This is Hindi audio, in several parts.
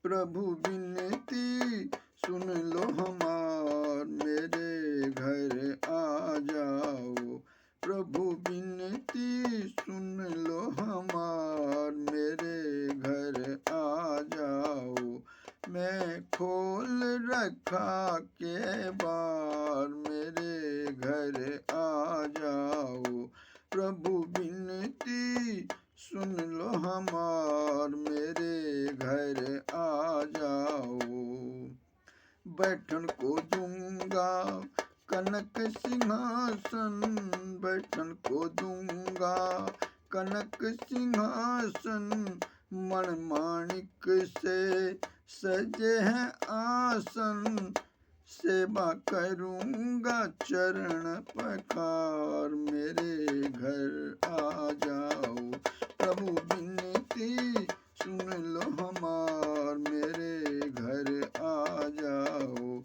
प्रभु विनती सुन लो हमार, मेरे घर आ जाओ। प्रभु विनती सुन लो हमार, मेरे घर आ जाओ। मैं खोल रखा के बार, मेरे घर आ जाओ। प्रभु विनती सुन लो हमार, मेरे घर आ जाओ। बैठन को दूंगा कनक सिंहासन, बैठन को दूंगा कनक सिंहासन। मणिमाणिक से सजे हैं आसन, सेवा करूंगा चरण पखार, मेरे घर आ जाओ। प्रभु विनती सुन लो हमार, मेरे घर आ जाओ।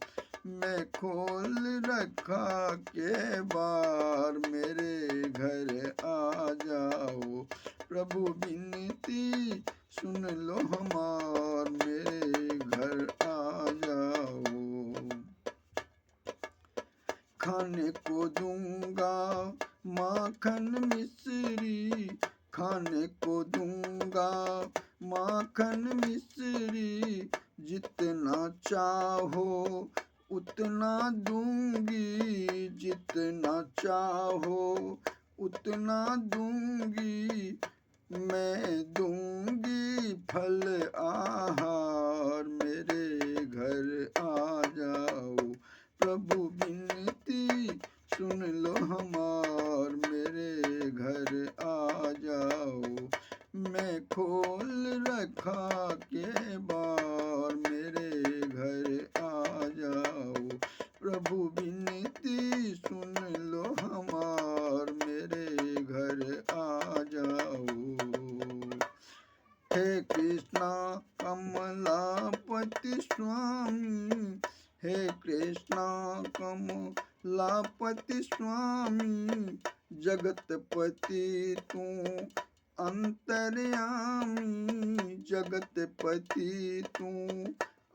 मैं खोल रखा के बार, मेरे घर आ जाओ। प्रभु विनती सुन लो हमार, मेरे घर आ जाओ। खाने को दूंगा माखन मिश्री, खाने को दूंगा माखन मिश्री। जितना चाहो उतना दूंगी, जितना चाहो उतना दूंगी। मैं दूंगी फल आहार, मेरे घर आ जाओ। प्रभु विनती सुन लो हमार, मेरे घर आ जाओ। मैं खोल रखा के बार, मेरे घर आ जाओ। प्रभु विनती सुन लो हमार, मेरे घर आ जाओ। हे कृष्णा कमलापति स्वामी, हे कृष्णा कमलापति स्वामी। जगतपति तू अंतर्यामी, जगतपति तू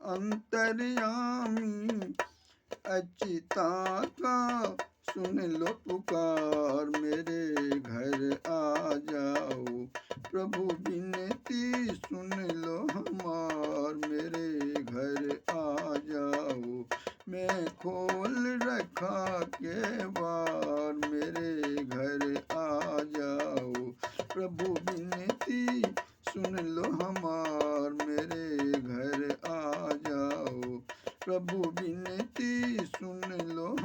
अंतर्यामी। अच्युता का सुन लो पुकार, मेरे घर आ जाओ। प्रभु विनती सुन लो हमार, मेरे घर आ जाओ। मैं खोल रखा के बार, मेरे घर आ जाओ। प्रभु विनती सुन लो हमार, मेरे घर आ जाओ। प्रभु विनती सुन लो